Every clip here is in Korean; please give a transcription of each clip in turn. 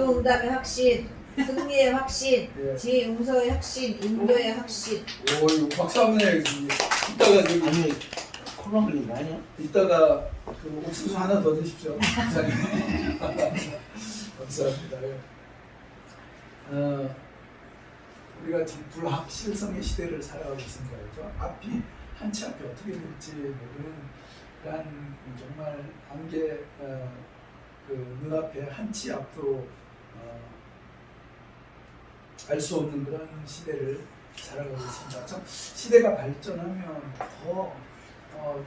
기도응답의 확신, 승리의 확신, 예. 지음서의 확신, 인도의 확신. 오, 이거 박수 한번 해야지. 이따가 저기 아니 콜라 흘린 거 아니야? 이따가 그 옥수수 하나 더 드십시오. 감사합니다. 예. 우리가 지금 불확실성의 시대를 살아가고 있습니다. 그렇죠? 앞이 한치 앞이 어떻게 될지 모르는 그런 정말 안개 그 눈앞에 한치 앞으로 알 수 없는 그런 시대를 살아가고 있습니다. 참 시대가 발전하면 더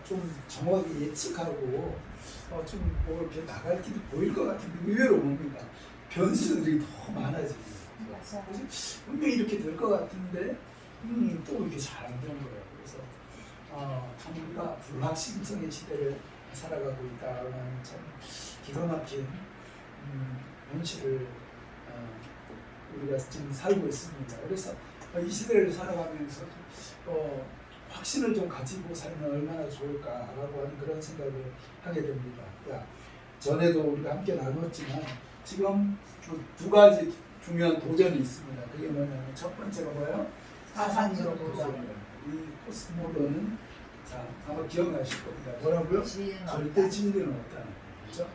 좀 정확히 예측하고 좀 뭐 이렇게 나갈 길이 보일 것 같은데 의외로 봅니다. 변수들이 더 많아집니다. 맞아. 분명히 이렇게 될 것 같은데 또 이렇게 잘 안 되는 거예요. 그래서 참 우리가 불확실성의 시대를 살아가고 있다는 참 기가 막힌 현실을 우리가 지금 살고 있습니다. 그래서 이 시대를 살아가면서 확신을 좀 가지고 살면 얼마나 좋을까라고 하는 그런 생각을 하게 됩니다. 전에도 우리가 함께 나눴지만 지금 두 가지 중요한 도전이 있습니다. 그게 뭐냐면 첫 번째가 뭐예요? 사상적 도전. 이 포스트모던은 자 아마 기억나실 겁니다. 뭐라고요? 절대 진리는 없다는 거예요. 그렇죠?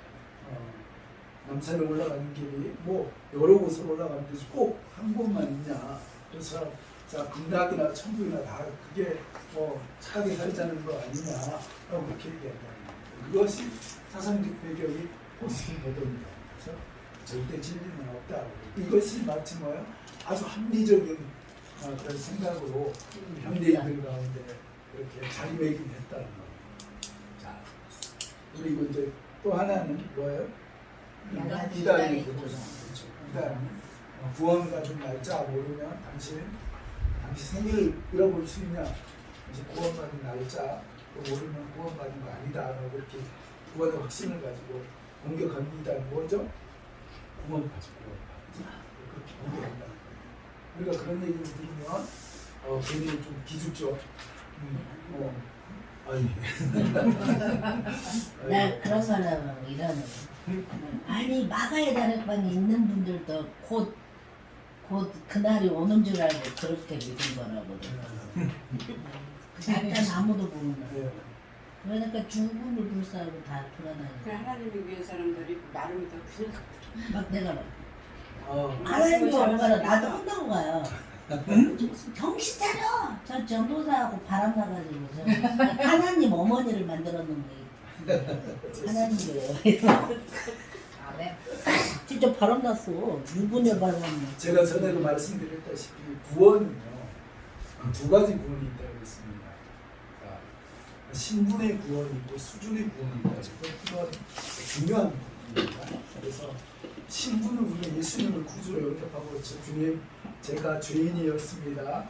남산에 올라가는 길이 뭐 여러 곳으로 올라가는데 꼭 한 곳만 있냐? 그래서 자 극락이나 천국이나 다 그게 뭐 착하게 살자는 거 아니냐라고 그렇게 얘기한다는 거예요. 그것이 사상적 배경이 포스트모던입니다. 그렇죠? 절대 진리는 없다. 이것이 마치 뭐예요? 아주 합리적인 그런 생각으로 현대인들 가운데 이렇게 자리매김했다는 거예요. 자, 그리고 이제 또 하나는 뭐예요? 이단의 도전. 그렇죠. 이단. 구원받은 날짜 모르면 당신 생일을 잃어버릴 수 있냐? 이제 구원받은 날짜 모르면 구원받은 거 아니다라고 이렇게 구원의 확신을 가지고 공격하는 이단 뭐죠? 구원 가지고 그렇게 공격한다. 우리가 그런 얘기를 들으면 괜히 좀 기죽죠. 아니. 나 그런 거는 이러는 아니 마가의 다락방에 있는 분들도 곧 그날이 오는 줄 알고 그렇게 믿은 거라거든. 일단 아무도 모르는. 그러니까 죽음을 불사하고 다 돌아다니고. 하나님을 위한 사람들이 나름이 더 그냥 막 내가 막 하나님이 얼마나 나도 혼나고 가요. 정신 차려! 저 전도사하고 바람 나가지고 하나님 어머니를 만들어 놓은 게 하나님이래요. 아멘. 진짜 바람 났어. 유분의 바람. 제가 전에도 말씀드렸다시피 구원은요 두 가지 구원이 있다고 했습니다. 신분의 구원이 있고 수준의 구원이 있다. 이건 중요한 부분입니다. 그래서 신분은 우리가 예수님을 구주로 영접하고 주님 제가 죄인이었습니다.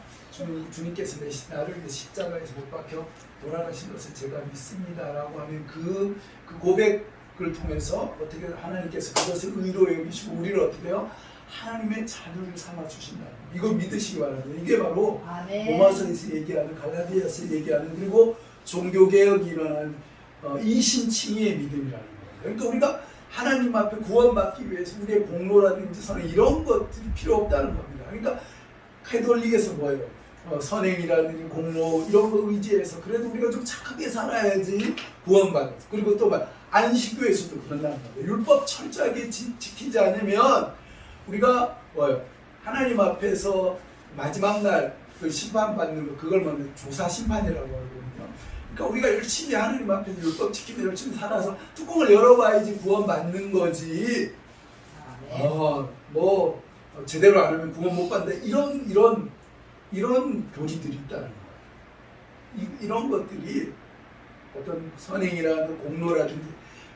주님께서 나를 십자가에서 못 박혀 돌아가신 것을 제가 믿습니다라고 하면 그 고백을 통해서 어떻게 하나님께서 그것을 의로 여기시고 우리를 어떻게 해요? 하나님의 자녀를 삼아 주신다. 이걸 믿으시기 바랍니다. 이게 바로 로마서에서 얘기하는 갈라디아서 얘기하는 그리고 종교개혁이 일어난 이신칭의의 믿음이라는 거예요. 그러니까 우리가 하나님 앞에 구원받기 위해서 우리의 공로라든지 선행 이런 것들이 필요 없다는 겁니다. 그러니까 카톨릭에서 뭐예요? 선행이라든지 공로 이런 거 의지해서 그래도 우리가 좀 착하게 살아야지 구원받아요. 그리고 또 안식교에서도 그런다는 거예요. 율법 철저하게 지키지 않으면 우리가 뭐예요? 하나님 앞에서 마지막 날 그 심판받는 거 그걸 뭐냐 조사 심판이라고 하거든요. 그러니까 우리가 열심히 하나님 앞에서 율법 지키며 열심히 살아서 뚜껑을 열어봐야지 구원받는 거지. 뭐 제대로 안 하면 구원 못 받는다. 이런 교리들이 있다는 거예요. 이런 것들이 어떤 선행이라든 공로라든지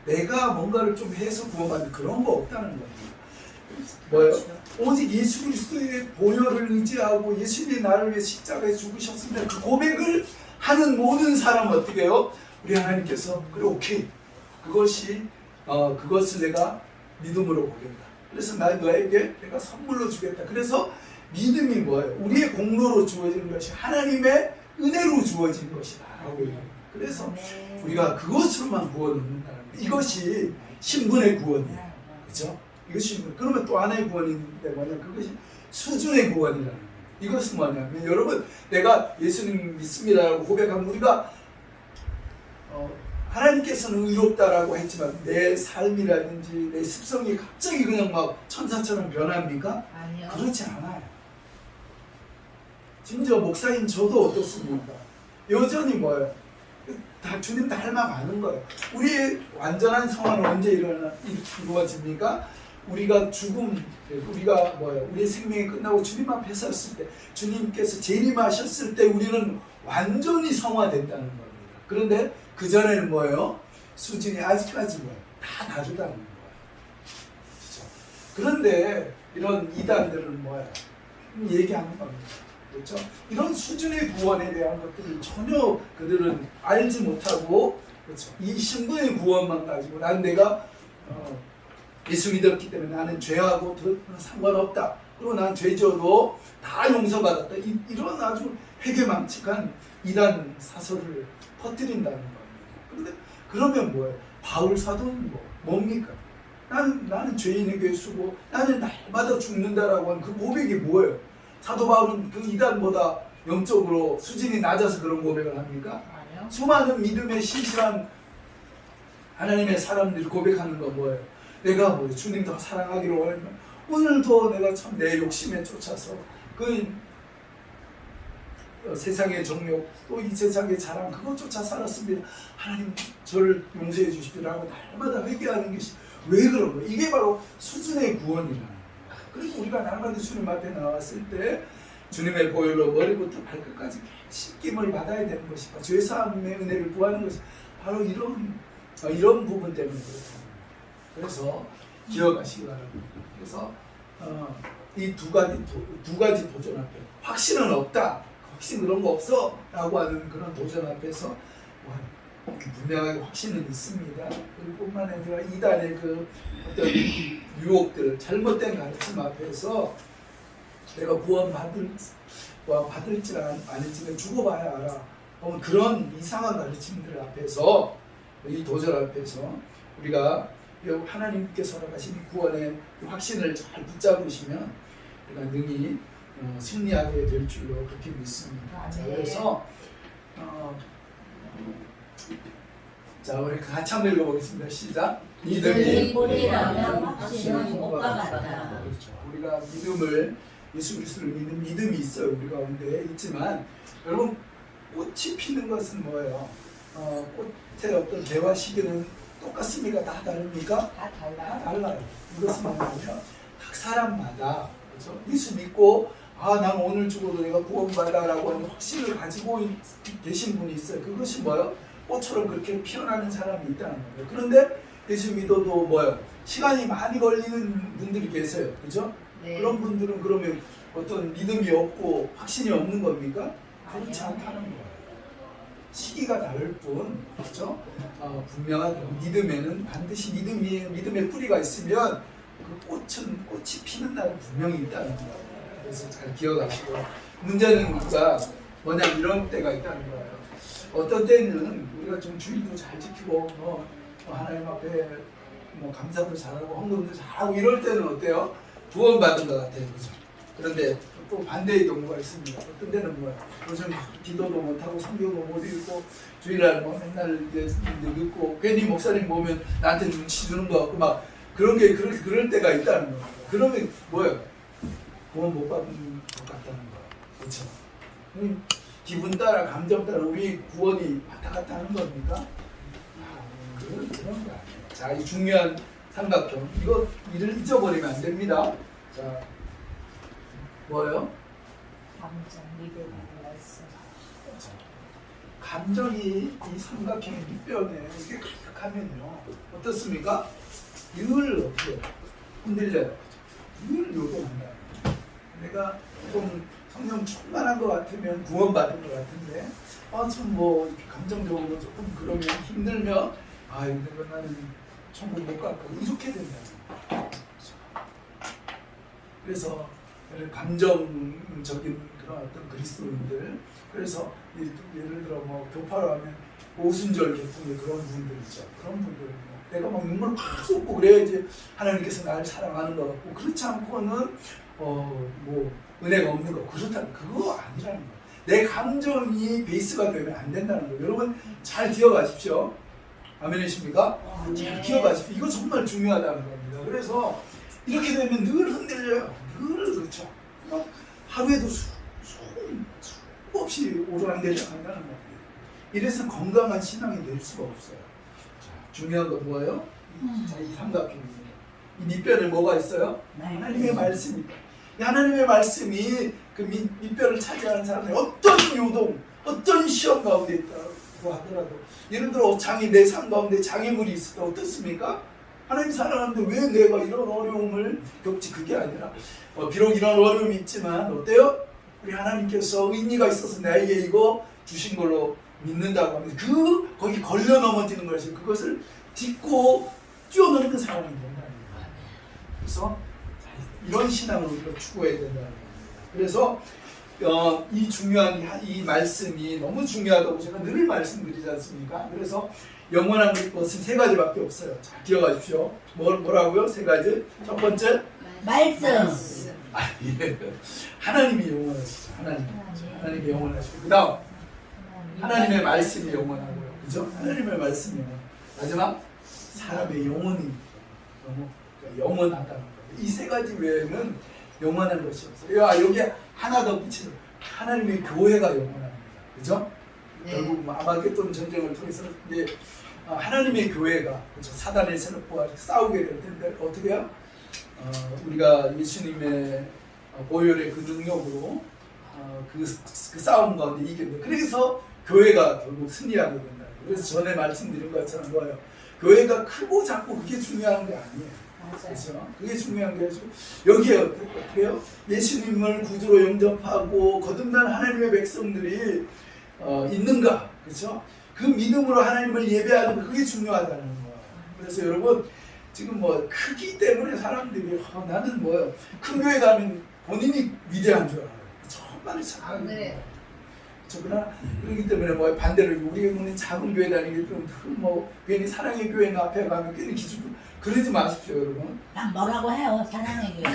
내가 뭔가를 좀 해서 구원받는 그런 거 없다는 겁니다. 뭐예요? 오직 예수 그리스도의 보혈을 의지하고 예수님이 나를 위해 십자가에 죽으셨습니다. 그 고백을 하는 모든 사람은 어떻게 해요? 우리 하나님께서 그래 오케이 그것을 내가 믿음으로 보겠다. 그래서 너에게 내가 선물로 주겠다. 그래서 믿음이 뭐예요? 우리의 공로로 주어지는 것이 하나님의 은혜로 주어진 것이다 라고 얘기해요. 그래서 우리가 그것으로만 구원을 얻는다는 거예요. 이것이 신분의 구원이에요. 그렇죠? 이것이 그러면 또 하나의 구원인데 뭐냐, 그것이 수준의 구원이라는 거예요. 이것은 뭐냐면 여러분, 내가 예수님 믿습니다라고 고백하면 우리가 하나님께서는 의롭다라고 했지만 내 삶이라든지 내 습성이 갑자기 그냥 막 천사처럼 변합니까? 아니요. 그렇지 않아요. 심지어 목사인 저도 어떻습니까? 여전히 뭐예요? 다 주님 닮아가는 거예요. 우리의 완전한 성화는 언제 이루어집니까? 우리가 우리가 뭐예요? 우리의 생명이 끝나고 주님 앞에 섰을 때, 주님께서 재림하셨을 때 우리는 완전히 성화된다는 겁니다. 그런데 그 전에는 뭐예요? 수준이 아직까지 뭐예요? 다 다르다는 거예요. 그렇죠? 그런데 이런 이단들은 뭐예요? 얘기하는 겁니다. 그렇죠? 이런 수준의 구원에 대한 것들을 전혀 그들은 알지 못하고, 그렇죠? 이 신분의 구원만 가지고 난 내가 예수 믿었기 때문에 나는 죄하고 상관없다. 그리고 난 죄져도 다 용서받았다. 이런 아주 회개망측한 이단 사설을 퍼뜨린다는 겁니다. 그런데 그러면 뭐예요? 바울 사도는 뭡니까? 나는 죄인의 괴수고 나는 날마다 죽는다라고 하는 그 고백이 뭐예요? 사도 바울은 그 이단보다 영적으로 수준이 낮아서 그런 고백을 합니까? 아니요. 수많은 믿음의 신실한 하나님의 사람들이 고백하는 건 뭐예요? 내가 뭐예요? 주님 더 사랑하기를 원하면 오늘도 내가 참 내 욕심에 쫓아서 그 세상의 정욕 또 이 세상의 자랑 그것조차 살았습니다. 하나님 저를 용서해 주십시오라고 날마다 회개하는 것이 왜 그런 거예요? 이게 바로 수준의 구원이라는 거예요. 그리고 우리가 날마다 주님 앞에 나왔을 때 주님의 보혈로 머리부터 발끝까지 씻김을 받아야 되는 것이 죄사함의 은혜를 구하는 것이 바로 이런 부분 때문에 그렇다. 그래서 기억하시기 바랍니다. 그래서 이 두 가지 도전 앞에 확신은 없다. 확신 그런 거 없어 라고 하는 그런 도전 앞에서 분명하게 확신은 있습니다. 그뿐만 아니라 이단의 그 어떤 유혹들, 잘못된 가르침 앞에서 내가 받을지 아닐지는 죽어봐야 알아. 그런 이상한 가르침들 앞에서, 이 도전 앞에서 우리가 하나님께서 허락하신 구원의 확신을 잘 붙잡으시면 우리가 능히 승리하게 될 줄로 그렇게 믿습니다. 자, 그래서 자, 우리 같이 한번 읽어보겠습니다. 시작. 믿음이 뿌리라면 확신은 못과 같다. 그렇죠. 우리가 믿음을, 예수 그리스도를 믿는 믿음이 있어요. 우리 가운데 있지만 여러분, 꽃이 피는 것은 뭐예요? 꽃의 어떤 개화 시기는 똑같습니까? 다 다릅니까? 다 달라요. 다 달라요. 이것은 뭐냐면 각 사람마다, 그렇죠? 예수 믿고 난 오늘 죽어도 내가 구원받아라고 하는 확신을 가지고 계신 분이 있어요. 그것이 뭐예요? 꽃처럼 그렇게 피어나는 사람이 있다는 거예요. 그런데 예수 믿어도 뭐예요? 시간이 많이 걸리는 분들이 계세요. 그죠? 네. 그런 분들은 그러면 어떤 믿음이 없고 확신이 없는 겁니까? 그렇지 아니요. 않다는 거예요. 시기가 다를 뿐, 그렇죠? 분명하게 믿음에는 반드시 믿음의 뿌리가 있으면 그 꽃이 피는 날은 분명히 있다는 거예요. 그래서 잘 기억하시고, 문제는 우리가 뭐냐면 이런 때가 있다는 거예요. 어떤 때는 우리가 좀 주의도 잘 지키고 하나님 앞에 감사도 잘하고 헌금도 잘하고 이럴 때는 어때요? 구원받은 것 같아요. 그죠? 그런데 또 반대의 경우가 있습니다. 어떤 때는 요즘 기도도 못하고 성경도 못 읽고 주일날 맨날 이제 늦고 괜히 목사님 보면 나한테 눈치 주는 것 같고 막 그럴 때가 있다는 거예요. 그러면 뭐예요? 구원 못 받은 것 같다는 거예요. 그렇죠? 기분 따라 감정 따라 우리 구원이 왔다 갔다 하는 겁니까? 그런 거 아니에요. 자, 이 중요한 삼각형 이를 잊어버리면 안 됩니다. 자, 뭐예요? 감정, 믿음, 말씀. 감정이 이 삼각형의 밑변에 이렇게 가득하면요 어떻습니까? 늘 어떻게 흔들려요. 늘 요동한다. 내가 좀 성령 충만한 것 같으면 구원받은 것 같은데 좀 이렇게 감정적으로 조금 그러면 힘들면 이거 나는 천국 못 갈 거고 이렇게 된다. 그래서 감정적인 그런 어떤 그리스도인들, 그래서 예를 들어 교파로 하면 오순절 계통의 그런 분들 있죠. 그런 분들은 내가 막 눈물 팍 쏟고 그래야지 하나님께서 나를 사랑하는 것 같고 그렇지 않고는 뭐 은혜가 없는 거 그렇다는 그거 아니라는 거예요. 내 감정이 베이스가 되면 안 된다는 거예요. 여러분 잘 기억하십시오. 아멘이십니까? 잘 기억하십시오. 이거 정말 중요하다는 겁니다. 그래서 이렇게 되면 늘 흔들려요. 늘 그렇죠. 하루에도 수없이 오르락내리락 한다는 거예요. 이래서 건강한 신앙이 될 수가 없어요. 자, 중요한 건 뭐예요? 자, 이 삼각형입니다. 이 밑변에 뭐가 있어요? 하나님의 말씀입니다. 이 하나님의 말씀이 그 밑변을 차지하는 사람이 어떤 요동, 어떤 시험 가운데 있다고 하더라도 예를 들어 내 삶 가운데 장애물이 있을 때 어떻습니까? 하나님 사랑하는데 왜 내가 이런 어려움을 겪지? 그게 아니라 비록 이런 어려움이 있지만 어때요? 우리 하나님께서 의미가 있어서 나에게 이거 주신 걸로 믿는다고 하면 거기 걸려 넘어지는 것이 그것을 딛고 뛰어넘는 그 사람이 된다는 거예요. 그래서 이런 신앙을 우리가 추구해야 된다는 겁니다. 그래서 이 중요한 이 말씀이 너무 중요하다고 제가 늘 말씀드리지 않습니까? 그래서 영원한 것은 세 가지밖에 없어요. 잘 기억하십시오. 뭐라고요? 세 가지. 첫 번째 말씀. 예. 하나님이 영원하시죠. 하나님이 영원하시고 그 다음 하나님의 말씀이 영원하고요. 그죠? 하나님의 말씀이 영원. 마지막 사람의 영혼이 영원하다는 거예요. 이 세 가지 외에는 영원한 것이 없어요. 여기에 하나 더 붙이는 하나님의 교회가 영원합니다. 그죠? 네. 결국 아마겟돈 전쟁을 통해서 이제 하나님의 교회가 그렇죠? 사단의 세력과 싸우게 될 텐데 어떻게 해요? 우리가 예수님의 보혈의 그 능력으로 그 싸움 가운데 이겼는데 그래서 교회가 결국 승리하게 된다. 그래서 전에 말씀드린 것처럼 뭐예요? 교회가 크고 작고 그게 중요한 게 아니에요. 그렇죠? 그게 중요한 게 아니고 여기에 어떻게 해요? 예수님을 구주로 영접하고 거듭난 하나님의 백성들이 있는가? 그렇죠? 그 믿음으로 하나님을 예배하는 그게 중요하다는 거예요. 그래서 여러분 지금 뭐 크기 때문에 사람들이 나는 뭐예요? 큰 교회 가면 본인이 위대한 줄 알아요. 정말 작은 거예요. 그러나 그렇기 때문에 뭐 반대로 우리 교회는 작은 교회 다니기 때문에 뭐 괜히 사랑의 교회 앞에 가면 괜히 기죽고 그러지 마십시오, 여러분. 난 뭐라고 해요, 사랑의 교회.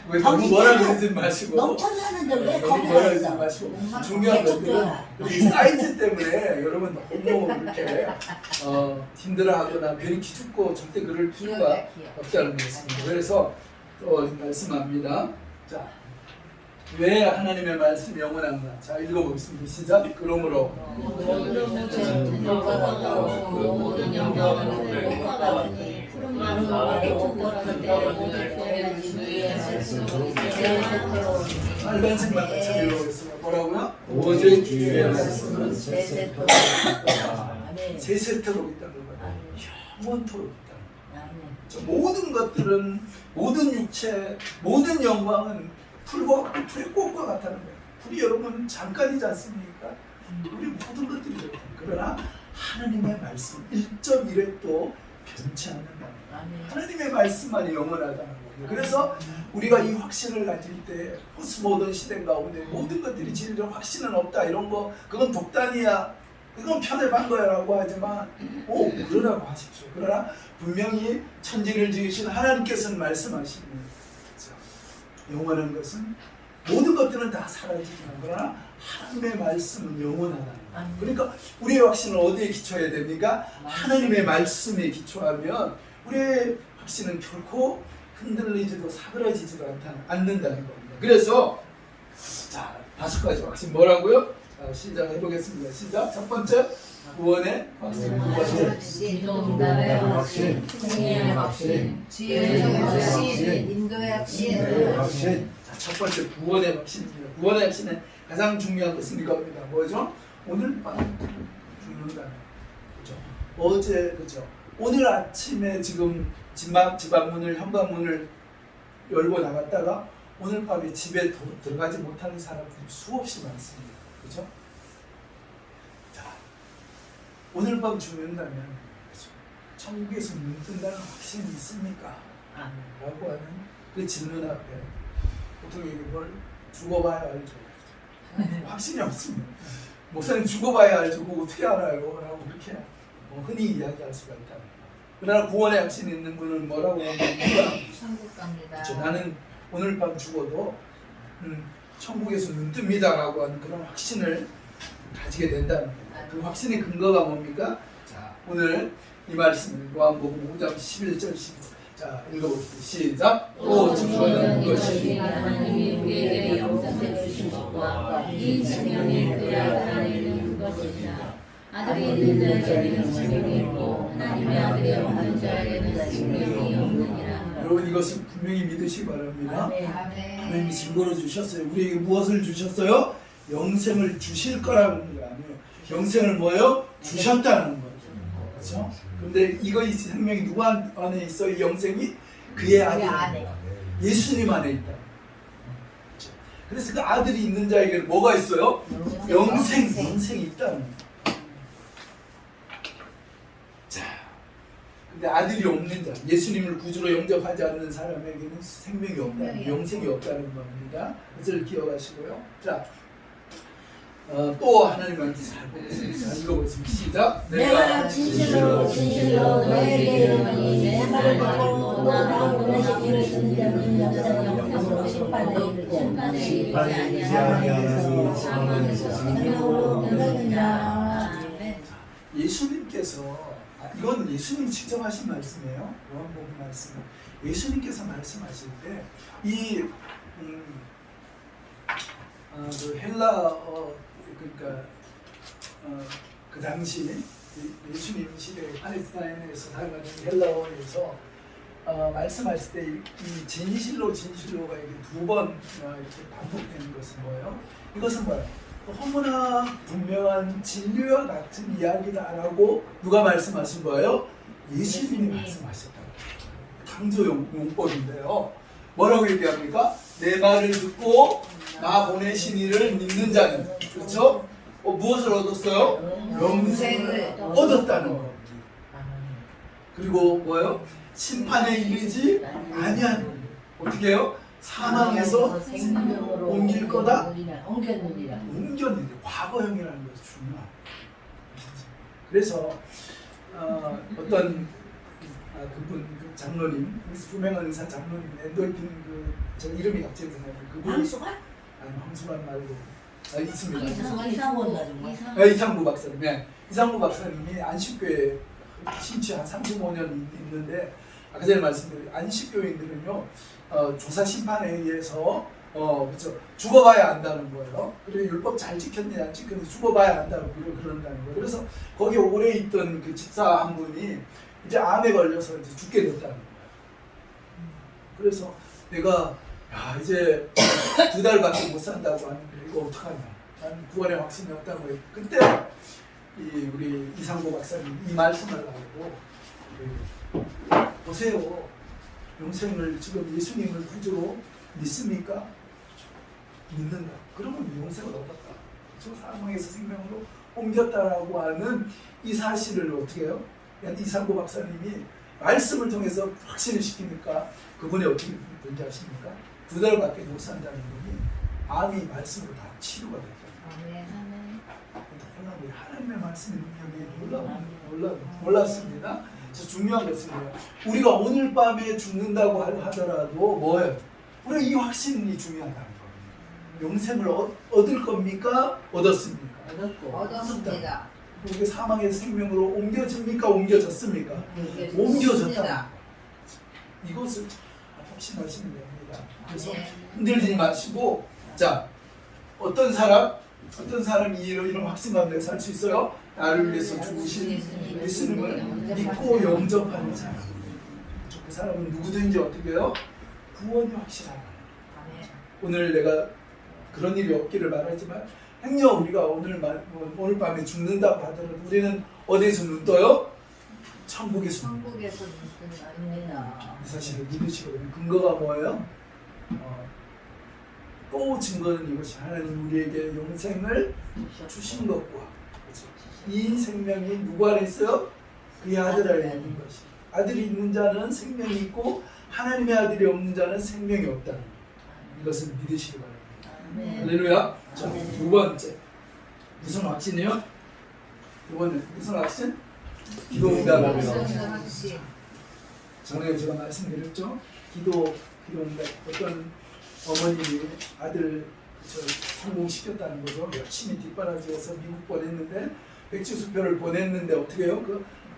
왜 너무 뭐라 그러지 마시고. 넘쳐나는데 왜 너무 거기가 뭐라 그러지 있어? 마시고. 중요한 건 이 사이즈 때문에 여러분 너무 이렇게 힘들어하거나 괜히 기죽고 절대 그럴 필요가 없다는 것입니다. 그래서 또 말씀합니다. 자. 왜 하나님의 말씀이 영원한가? 자, 읽어보겠습니다. 시작. 그러므로 빨간색만 같이 읽어보겠습니다. 뭐라고요? 오직 주의 말씀은 세세토록 있다는 거예요. 영원토록 있다는 거예요. 모든 것들은 모든 육체, 모든 영광은 불의 꽃과 같다는 거예요. 불이 여러분 잠깐이지 않습니까? 우리 모든 것들이 그렇다. 그러나 하나님의 말씀 1.1획도 변치 않는다는 거예요. 하나님의 말씀만이 영원하다는 거예요. 그래서 우리가 이 확신을 가질 때 포스모던 시대 가운데 모든 것들이 진리로 확신은 없다 이런 거 그건 독단이야. 그건 편협한 거야 라고 하지만 그러라고 하십시오. 그러나 분명히 천지를 지으신 하나님께서는 말씀하십니다. 영원한 것은 모든 것들은 다 사라지지만 그러나 하나님의 말씀은 영원하다는 거예요. 그러니까 우리의 확신은 어디에 기초해야 됩니까? 하나님의 말씀에 기초하면 우리의 확신은 결코 흔들리지도 사그라지지도 않는다는 겁니다. 그래서 자 5가지 확신 뭐라고요? 자, 시작해보겠습니다. 시작. 첫 번째 구원의 확신. 기도응답의 확신, 승리의 확신, 지혜의 확신, 인도의 확신. 자, 첫 번째 구원의 확신입니다. 구원의 확신의 가장 중요한 것은 이겁니다. 뭐죠? 오늘 밤 죽는다는 그죠? 어제 그죠? 오늘 아침에 지금 집 앞문을 현관문을 열고 나갔다가 오늘 밤에 집에 들어가지 못하는 사람들이 수없이 많습니다. 그죠? 오늘 밤 죽는다면 천국에서 눈 뜬다는 확신이 있습니까? 라고 하는 그 질문 앞에 보통 이걸 죽어봐야 알죠. 확신이 없습니다. 목사님 죽어봐야 알죠. 그거 어떻게 알아요? 라고 그렇게 흔히 이야기할 수가 있답니다. 그러나 구원의 확신이 있는 분은 뭐라고 합니까? 천국 갑니다. 그렇죠. 나는 오늘 밤 죽어도 천국에서 눈 뜹니다라고 하는 그런 확신을 가지게 된다는 겁니다. 그 확신의 근거가 뭡니까? 자, 오늘 이 말씀을 요한복음 5장 11절 12절. 자, 읽어봅시다. 시작. 또 증거는 이것이 하나님이 우리에게 영생을 주신 것과 이 생명이 그의 아들 안에 있는 것이니라. 아들이 있는 자에게는 생명이 있고 하나님의 아들이 없는 자에게는 생명이 없느니라. 여러분 이것을 분명히 믿으시기 바랍니다. 아멘. 하나님이 증거로 주셨어요. 우리에게 무엇을 주셨어요? 영생을 주실 거라는 게 아니에요. 영생을 뭐예요? 주셨다는 거죠. 그렇죠? 근데 이 생명이 누구 안에 있어? 이 영생이 그의 아들 안에, 예수님 안에 있다. 그렇죠? 그래서 그 아들이 있는 자에게는 뭐가 있어요? 영생이 있다는 거예요. 자, 근데 아들이 없는 자, 예수님을 구주로 영접하지 않는 사람에게는 생명이 없다, 영생이 없다는 겁니다. 그것을 기억하시고요. 자, 또 하나님 말씀 잘 보겠습니다. 읽어보겠습니다. 시작. 내가 진실로 너에게 이르노니 내 말을 듣고 나를 보내신 이를 듣는 자는 영생으로 심판에 이르지 아니하니 사망에서 생명으로 변하느니라. 예수님께서 이건 예수님이 직접 하신 말씀이에요. 요한복음 말씀. 예수님께서 말씀하실 때 이 그 헬라어 그러니까 그 당시 예수님 시대 팔레스타인에서 사용하는 헬라어에서 말씀하실 때 이 진실로가 이게 두 번 이렇게 반복되는 것은 뭐예요? 이것은 뭐예요? 너무나 분명한 진리와 같은 이야기다라고 누가 말씀하신 거예요? 예수님이 말씀하셨다고. 강조 용법인데요. 뭐라고 얘기합니까? 내 말을 듣고 나 보내신 이를 믿는 자는, 그렇죠? 무엇을 얻었어요? 영생을 얻었다는 거. 그리고 뭐예요? 심판에 이르지 아니한, 어떻게 해요? 사망에서 생명으로 옮길 거다? 옮겼느니라. 옮겼는데 과거형이라는 것이 중요합니다. 그래서 어떤 그분 그 장로님, 유명한 의사 장로님 엔돌핀 저 이름이 갑자기 생각나요. 그분이 황수관? 아니 황수관 말고 있습니다. 이상원 가지고. 이상구 박사님. 네. 이상구 박사님이 안식교회 신취 한 35년 있는데 아까 전에 말씀드린 안식교인들은요 조사 심판에 의해서 그렇죠. 죽어봐야 안다는 거예요. 그리고 율법 잘 지켰느냐 안 지켰느냐 죽어봐야 안다고 그런다는 거예요. 그래서 거기 오래 있던 그 집사 한 분이 이제 암에 걸려서 이제 죽게 됐다는 거예요. 그래서 내가 이제 2달밖에 못 산다고 하는데 이거 어떡하냐. 난 구원의 확신이 없다고 해요. 그때 우리 이상고 박사님 이 말씀을 하고 보세요. 영생을 지금 예수님을 구주로 믿습니까? 믿는다. 그러면 영생을 얻었다. 저 사망에서 생명으로 옮겼다라고 하는 이 사실을 어떻게 해요? 이상고 박사님이 말씀을 통해서 확신을 시키니까 그분이 어떻게 된지 아십니까? 2달밖에 못 산다는 분이 암이 말씀으로 다 치료가 됐잖아요. 하나님의 말씀의 능력이 몰랐습니다. 중요한 것은 뭐예요? 우리가 오늘 밤에 죽는다고 하더라도 뭐예요? 우리가 이 확신이 중요하다는 거예요. 영생을 얻을 겁니까? 얻었습니까? 얻었습니다. 우리 사망의 생명으로 옮겨집니까? 옮겨졌습니까? 옮겨졌다. 이것을 확신하시면 됩니다. 그래서 흔들리지 마시고, 자, 어떤 사람이 이런 확신 가운데 살 수 있어요? 나를 위해서 죽으신 예수님을 믿고 영접하는 사람. 그 사람은 누구든지 어떻게 해요? 구원이 확실하다. 오늘 내가 그런 일이 없기를 바라지만 행여 우리가 오늘 밤에 죽는다고 하더라도 우리는 어디에서 눈 떠요? 천국에서 눈 떠요. 천국에서 눈뜬다. 이 사실을 믿으시거든요. 근거가 뭐예요? 또 증거는 이것이 하나님 우리에게 영생을 주신 것과 이 생명이 누구 안에 있어요? 그의 아들 안에 있는 것이. 아들이 있는 자는 생명이 있고 하나님의 아들이 없는 자는 생명이 없다는 것. 이것을 믿으시기 바랍니다. 할렐루야. 자, 두 번째 무슨 확신이요? 두 번째 무슨 확신? 기도응답을 전에 제가 말씀드렸죠. 기도응답 어떤 어머님이 아들 성공시켰다는 거죠. 열심히 뒷바라지에서 미국 보냈는데 백지수표를 보냈는데 어떻게 해요?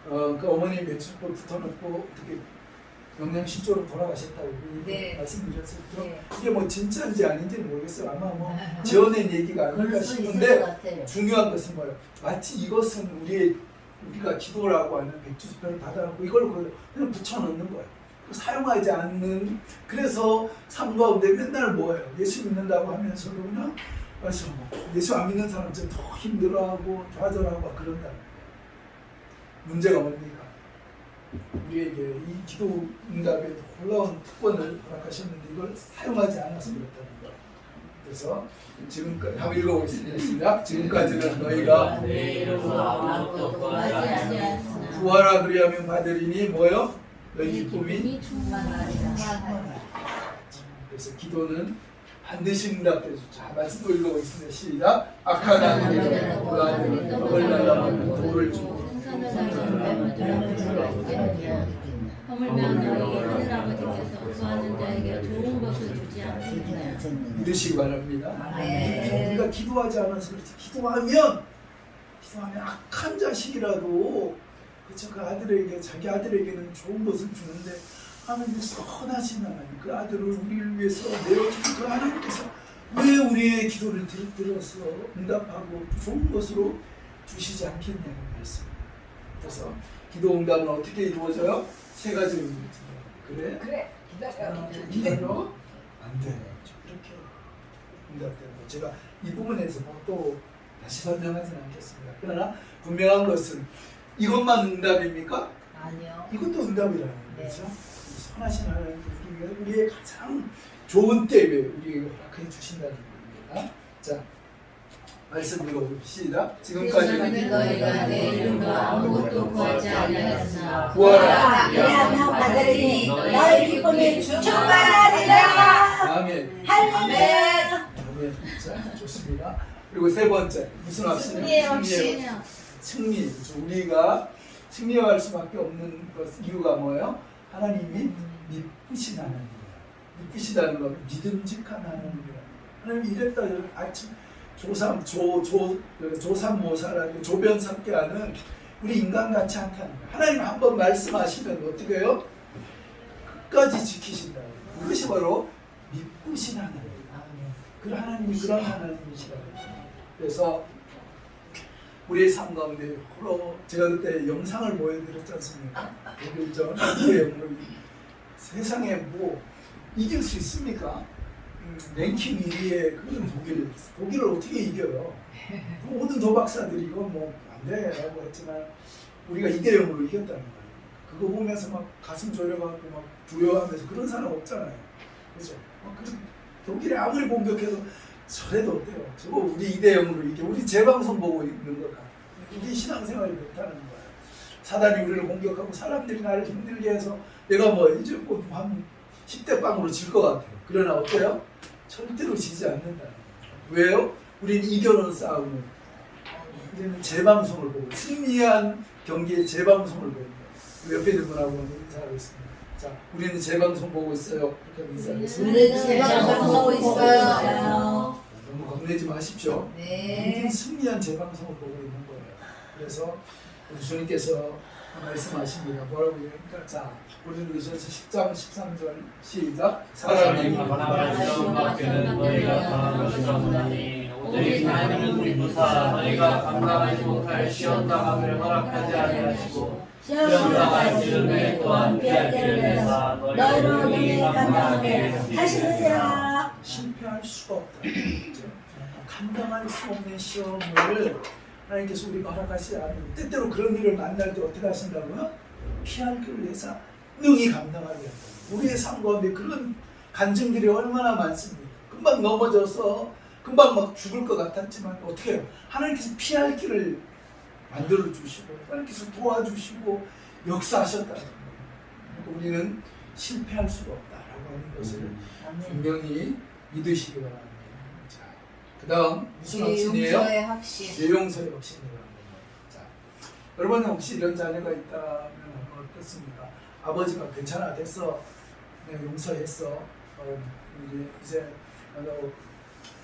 그 어머니 백지수표 붙어놓고 어떻게 영양실조로 돌아가셨다고 말씀드렸어요. 이게 뭐 진짜인지 아닌지는 모르겠어요. 아마 뭐 지어낸 얘기가 아닐까 싶은데 중요한 것은 뭐예요? 마치 이것은 우리가 기도라고 하는 백지수표를 받아놓고 이걸 그냥 붙여놓는 거예요. 사용하지 않는, 그래서 삶 가운데 맨날 뭐예요? 예수 믿는다고 하면서도 그냥 예수 안 믿는 사람들 더 힘들어하고 좌절하고 그런다는 거예요. 문제가 뭡니까? 우리에게 이 기도 응답에 놀라운 특권을 허락하셨는데 이걸 사용하지 않아서 그렇다는 거예요. 그래서 지금까지 한번 읽어보겠습니다. 시작. 지금까지는 너희가 내 이름으로 아무것도 구하지 아니하였으나 구하라 그리하면 받으리니 뭐요? 너희 기쁨이 충만하리라. 그래서 기도는 반드시 응답되죠. 자, 말씀 읽어보겠습니다. 시작. 악한 아들에게 돌아오는 떡을 날라가는 돌을 주고 허물면 너희 하늘 아버지께서 구하는 자에게 좋은 것을 주지 않느냐. 믿으시기 바랍니다. 우리가 기도하지 않아서 그렇지. 기도하면 악한 자식이라도 그렇죠. 그 아들에게 자기 아들에게는 좋은 것을 주는데 하나님 선하신 하나님 그 아들을 우리를 위해서 내어주신 그 하나님께서 왜 우리의 기도를 들어서 응답하고 좋은 것으로 주시지 않겠냐는 말씀입니다. 그래서 기도 응답은 어떻게 이루어져요? 세 가지로 이루어져요. 그래? 좀 기다려? 안 돼. 그렇게 응답되는 거. 제가 이 부분에서 또 다시 설명하지는 않겠습니다. 그러나 분명한 것은 이것만 응답입니까? 아니요. 이것도 응답이라는 거죠. 선하신 하나님 우리의 가장 좋은 때에 우리에게 허락해 주신다는 겁니다. 자, 말씀 읽어봅시다. 지금까지는 너희가 내 이름으로 아무것도 구하지 아니하였으나 구하라 그리하면 받으리니 너희 기쁨이 충만하리라. 아멘. 할렐루야. 아멘. 자, 좋습니다. 그리고 세 번째 무슨 확신이요? 승리. 우리가 승리할 수밖에 없는 이유가 뭐예요? 하나님이 미쁘신 하나님이에요. 미쁘시다는 건 믿음직한 하나님이에요. 하나님이 이랬다 아침 조삼모사라고 조변삼께하는 우리 인간같이 않다는 거예요. 하나님 한번 말씀하시면 어떻게 해요? 끝까지 지키신다. 그것이 바로 미쁘신 하나님. 그 하나님이 그런 하나님이시다. 그래서 우리의 삶 가운데 제가 그때 영상을 보여드렸지 않습니까? 독일전 세상에 뭐 이길 수 있습니까? 랭킹 1위의 그런 독일을 어떻게 이겨요? 모든 도박사들이 이건 뭐 안 돼라고 했지만 우리가 2대0으로 이겼다는 거예요. 그거 보면서 막 가슴 졸여가지고 막 두려워하면서 그런 사람 없잖아요. 그렇죠? 독일이 아무리 공격해도 저래도 어때요? 저거 우리 2대0으로 이겨. 우리 재방송 보고 있는 것 같아요. 우리 신앙생활이 못하는 거예요. 사단이 우리를 공격하고 사람들이 나를 힘들게 해서 내가 뭐 이제 한 10대 빵으로 질 것 같아요. 그러나 어때요? 절대로 지지 않는다는 거예요. 왜요? 우리는 이겨놓은 싸움을 우리는 재방송을 보고 승리한 경기의 재방송을 보는 거예요. 옆에 있는 분하고 인사하고 있습니다. 자, 우리는 재방송 보고 있어요. 그렇게 인사하겠습니다. 우리는 재방송 보고 있어요. 너무 겁내지 마십시오. 우리는 승리한 재방송을 보고 있는 거예요. 그래서 우리 주님께서 말씀하십니다. 뭐라고 얘기합니까? 자, 고린도전서 10장 13절 시작. 사람이 가난한 시험밖에는 너희가 당한 것이 없나니 오직 하나님은 우리 무사 너희가 감당하지 못할 시험당함을 허락하지 아니하시고 시험당할 지름에 또한 피할 길을 내사 너희로 능히 감당하게 하시느니라. 실패할 수가 없다. 감당할 수 없는 시험을 하나님께서 우리가 허락하시지 않으면 때때로 그런 일을 만날 때 어떻게 하신다고요? 피할 길을 내사 능히 감당하게 한다. 우리의 삶 가운데 그런 간증들이 얼마나 많습니까? 금방 넘어져서 금방 막 죽을 것 같았지만 어떻게 해요? 하나님께서 피할 길을 만들어 주시고 하나님께서 도와주시고 역사하셨다는 거예요. 그러니까 우리는 실패할 수가 없다라고 하는 것을 분명히 믿으시기 바랍니다. 자, 그 다음 무슨 확신이에요? 용서의 확신. 예용서의 확신이라는 겁니다. 자, 여러분 혹시 이런 자녀가 있다면 어떻습니까? 아버지가 괜찮아 됐어, 내가 용서했어, 이제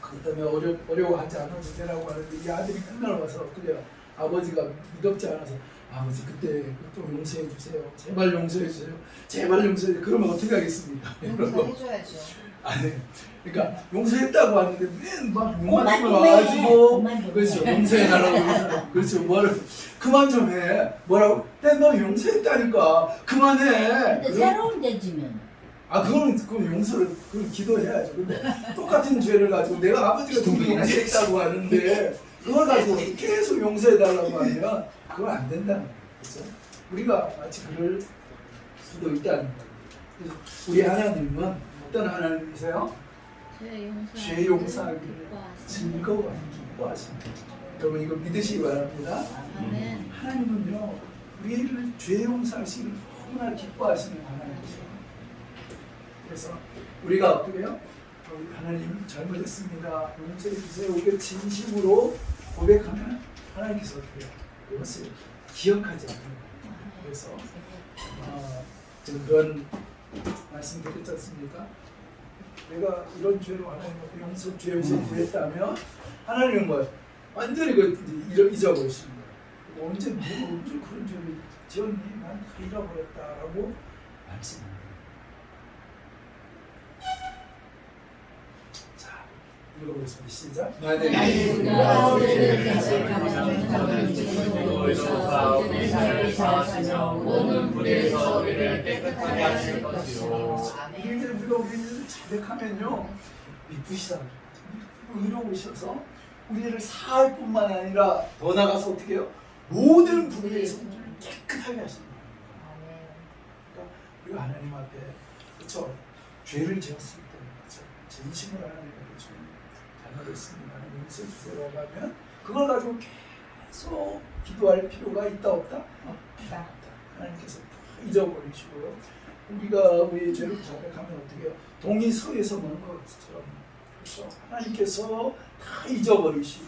그것 때문에 어려워하지 않아도 되라고 하는데 이 아들이 맨날 와서 어떻게 아버지가 믿었지 않아서 아버지 그때 또 용서해 주세요, 제발 용서해 주세요, 제발 용서해 주세요. 그러면 어떻게 하겠습니까? 용서해줘야죠. 아니, 그러니까 용서했다고 하는데 맨막 그만 욕만 좀 와가지고 해. 그만 좀 그렇죠, 해. 용서해달라고 그러잖아요. 그렇죠, 뭐를 그만 좀 해. 뭐라고? 너 용서했다니까 그만해. 근데 새로운 죄지면 그거는 용서를 기도해야죠. 근데 똑같은 죄를 가지고 내가 아버지가 좀 용서했다고 하는데 그걸 가지고 계속 용서해달라고 하면 그건 안 된다는 거예요. 그렇죠? 우리가 마치 그럴 수도 있다는 거예요. 그래서 우리 하나님은 어떤 하나님이세요? 죄 용서하기를 기뻐하십니다. 여러분 이거 믿으시기 바랍니다. 아멘. 하나님은요 우리를 죄 용서하시기를 너무나 기뻐하시는 하나님이세요. 그래서 우리가 어떻게 해요? 하나님 잘못했습니다, 용서해 주세요, 이게 진심으로 고백하면 하나님께서 어떻게 해요? 그것을 기억하지 않는 거예요. 그래서 지금 그런 말씀 드렸지 않습니까? 내가 이런 죄로 하나님한테 죄 용서 구했다면 하나님은 뭐 완전히 잊어버리시는 거예요. 언제 그런 죄를 지었니? 난 다 잊어버렸다라고 말씀합니다. 자, 읽어보겠습니다. 시작. 만일 우리가 죄를 대속하면 지금도 오셔서 우리의 삶을 사하시며 모든 불의에서 우리를 깨끗하게 하실 것이요. 우리를 자백하면요 미쁘시다. 의로우셔서 우리를 사할 뿐만 아니라 더 나가서 어떻게 해요? 모든 불의에서 깨끗하게 하신다. 그러니까 우리가 하나님 앞에 그렇죠, 죄를 지었을 때 그렇죠, 진심으로 하나님 앞에 좀 잘못했습니다, 용서해 주세요라고 하면 그걸 가지고 계속 기도할 필요가 있다 없다? 없다. 하나님께서 다 잊어버리시고요. 우리가 우리의 죄를 자백하면 어떻게 해요? 동이 서에서 먹는 것처럼 그렇죠? 하나님께서 다 잊어버리시고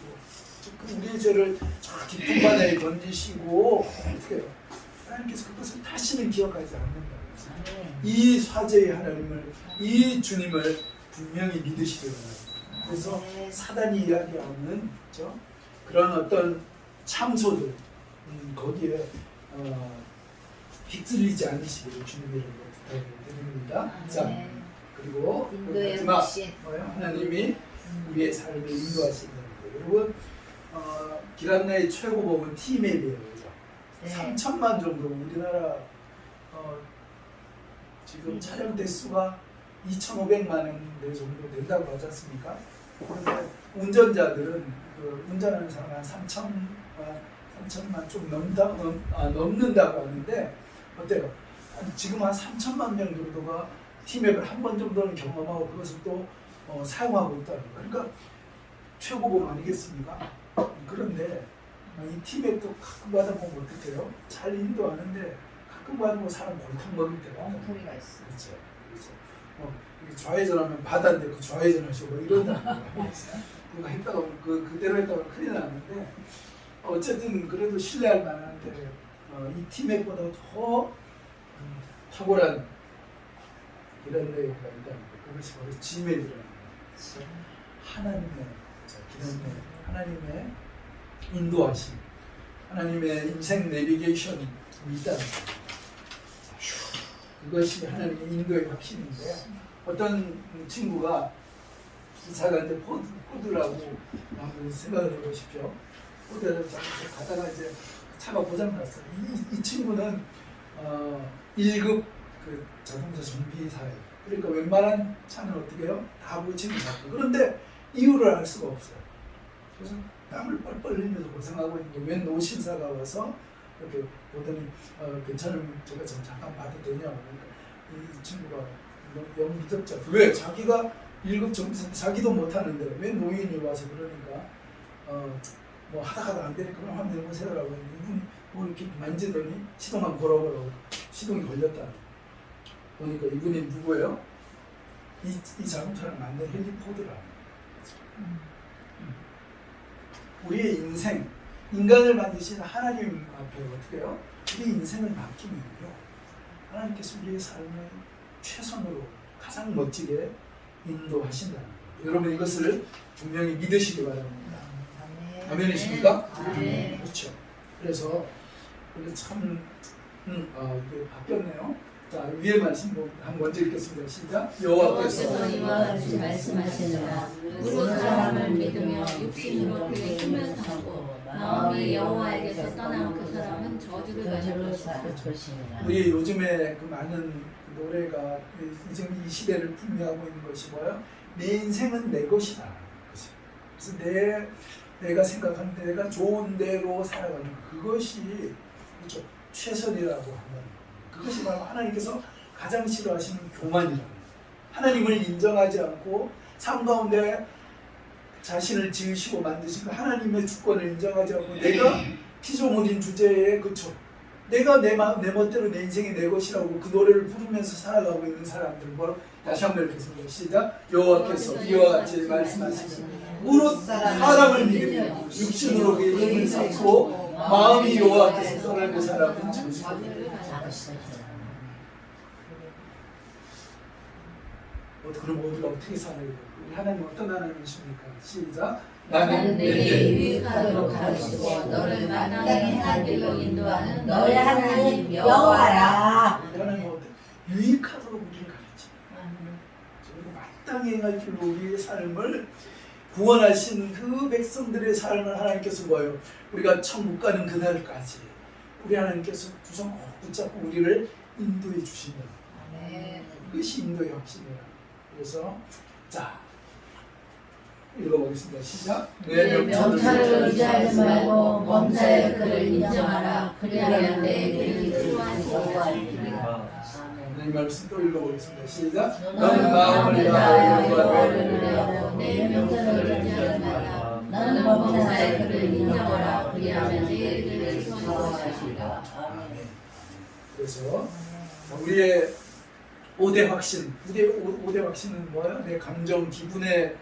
우리의 죄를 저 깊은 바다에 던지시고 어떻게 해요? 하나님께서 그것을 다시는 기억하지 않는다. 이 사제의 하나님을, 이 주님을 분명히 믿으시기 바랍니다. 그래서 사단이 이야기하는 그렇죠? 그런 어떤 참소들 거기에 휩쓸리지 않으시기를 주님의 이름으로 부탁드립니다. 자, 그리고 마지막 뭐예요? 하나님이 우리의 삶을 인도하신다는 거예요. 여러분 기란나의 최고 복은 티맵이에요. 그죠? 3천만 정도 우리나라 지금 촬영 대수가 2,500만 대 정도 된다고 하지 않습니까? 그런데 운전자들은 운전하는 사람 한 3천만 좀 넘는다고 하는데 어때요? 지금 한 3천만 명 정도가 티맵을 한 번 정도는 경험하고 그것을 또 사용하고 있다는 거예요. 그러니까 최고봉 아니겠습니까? 그런데 이 티맵도 가끔 받아보면 어떡해요? 잘 인도하는데 가끔 받으면 사람 골탕 먹을 때가 소리가 있어. 그렇죠. 이게 좌회전하면 바다인데 그 좌회전하시고 뭐 이런다. 그거 했다가 그대로 했다가 큰일 나는데 어쨌든 그래도 신뢰할 만한데 이 티맵보다 더 탁월한 이런 데가 있다는 거. 그것이 바로 지메이라는 거예요. 하나님의 인도하심, 하나님의 인생 내비게이션이 있다는 거예요. 그것이 하나님의 인도의 확신인데 어떤 친구가 기사한테 포드라고 한번 생각을 해보십시오. 포드를 가다가 이제 차가 고장났어요. 이 친구는 1급 그 자동차 정비사예요. 그러니까 웬만한 차는 어떻게 해요? 다 고치는 거고. 그런데 이유를 알 수가 없어요. 그래서 땀을 뻘뻘 흘리면서 고생하고 있는데 웬 노신사가 와서 이렇게 보더니 괜찮으면 제가 좀 잠깐 봐도 되냐고. 그러니까 이 친구가 너무 믿었죠. 왜? 자기가 1급 정비사인데 자기도 못하는데 왜 노인이 와서 그러니까 뭐 하다가 안 되니까 그럼 한번 해보세요라고 했는데 이분이 뭐 이렇게 만지더니 시동만 걸어보라고 시동이 걸렸다. 보니까 이분이 누구예요? 이 자동차를 만든 헨리 포드라는 거예요. 우리의 인생, 인간을 만드신 하나님 앞에 어떻게 해요? 우리 인생을 맡기면요, 하나님께서 우리의 삶을 최선으로 가장 멋지게 인도하신다는 거예요. 여러분 이것을 분명히 믿으시기 바랍니다. 아멘이십니까? 네. 그렇죠. 그래서 우리 참 이게 바뀌었네요. 자, 위에 말씀 한번 먼저 읽겠습니다. 시작. 여호와께서 여호와께서 이와 같이 말씀하시느라 무릇 사람을 믿으며 육신으로 그의 힘을 삼고 마음이 여호와에게서 떠난 그 사람은 저주를 받을 것이니라. 우리 요즘에 그 많은 노래가 지금 이 시대를 풍미하고 있는 것이 뭐예요? 내 인생은 내 것이다. 그래서 내가 생각하는 내가 좋은 대로 살아가는 그것이 그렇죠? 최선이라고 한다는 그것이 바로 하나님께서 가장 싫어하시는 교만이라는 거예요. 하나님을 인정하지 않고 삶 가운데 자신을 지으시고 만드시고 하나님의 주권을 인정하지 않고 내가 피조물인 주제에 그쵸? 내가 내 멋대로 내 인생이 내 것이라고 그 노래를 부르면서 살아가고 있는 사람들 뭐 다시 한번 읽겠습니다. 시작. 여호와께서 이와 같이 말씀하시니 무릇 사람을 믿으며 육신으로 그의 힘을 삼고 마음이 여호와께서 떠난 그 사람은 저주를 그럼 우리가 어떻게 살아야 돼요? 우리 하나님 어떤 하나님이십니까? 시작. 나는 내게 유익하도록 가르치고 너를 마땅히 행할 길로 인도하는 너의 하나님 여호와라. 하나님 어때? 유익하도록 우리를 가르쳐. 그리고 마땅히 행할 길로 우리의 삶을 구원하신 그 백성들의 삶을 하나님께서 뭐예요? 우리가 천국 가는 그날까지 우리 하나님께서 두 손 꼭 붙잡고 우리를 인도해 주신다. 그것이 인도의 확신이라. 그래서 자 읽어보겠습니다. 시작. 내 명찰을 의지하지 말고 범사의 그를 인정하라. 그리하면 내 길을 치료하시리라. 이 말씀 또 읽어보겠습니다. 시작. 너는 마음을 다하여 여호와를 의뢰하고 내 명찰을 의지하지 말라. 너는 범사의 그를 인정하라. 그리하면 내 길을 치료하시리라. 그래서 우리의 5대 확신, 5대 확신은 뭐예요? 내 감정, 기분에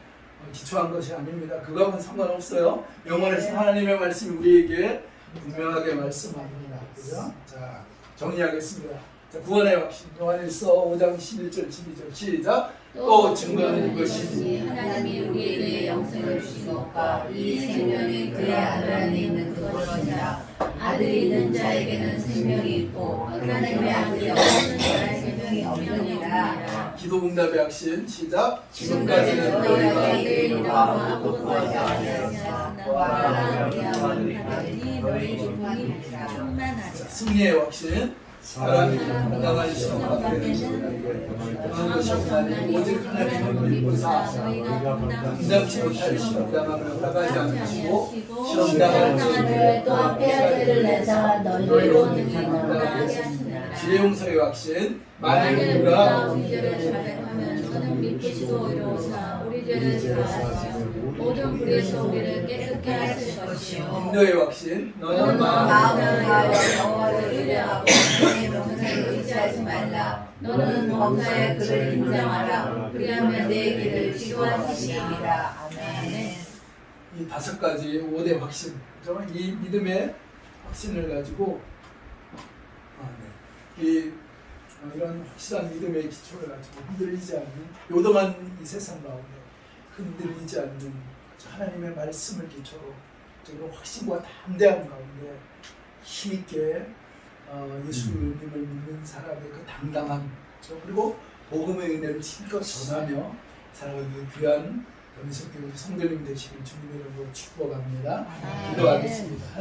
기초한 것이 아닙니다. 그거하고는 상관없어요. 영원에서 하나님의 말씀이 우리에게 분명하게 말씀합니다. 그죠? 자, 정리하겠습니다. 자, 구원의 확신, 요한일서 5장 11절, 12절 시작. 또 증거는 이것이니 하나님이 우리에게 영생을 주신 것과 이 생명이 그의 아들 안에 있는 그것이니라. 아들이 있는 자에게는 생명이 있고 하나님의 아들이 없는 자의 생명이 없느니라. 기도응답의 확신 시작. 지금까지는 너희가 이를 아무것도 구하지 아니하였으나 우리 하나님이 너희 기쁨이 충만하리라. 승리의 확신. 사람이 당당한 시험 앞에는 그런 것이 없나니 오직 하나님을 믿고사 감당치 못할 시험 당하며 나가지 않으시고 시험 당할 때에 또 앞에야 때를 내사 너희로 능력하게 하시느니라. 지혜용서의 확신. 만일 만일 우리가 우리가 우리 죄를 자백하면 그는 믿으시고 이루어사 우리 죄를 사하시며 모든 불의에서 우리를 깨끗게 하실 것이요. 인도의 확신. 너는 마음을 다하여 여호와를 의뢰하고 내 명사를 의지하지 말라. 너는 범사의 그를 인정하라. 그리하면 내 길을 치료하시리라. 아멘. 이 5가지 5대 확신, 그죠? 이 믿음의 확신을 가지고 이런 확실한 믿음의 기초를 가지고 흔들리지 않는 요동한 이 세상 가운데 흔들리지 않는 하나님의 말씀을 기초로 그리고 확신과 담대함 가운데 힘있게 예수님을 믿는 사람의 그 당당함, 그리고 복음의 은혜를 힘껏 전하며 살아가는 귀한 변희석 교회 성도님 되시길 주님의 이름으로 축복합니다. 기도하겠습니다.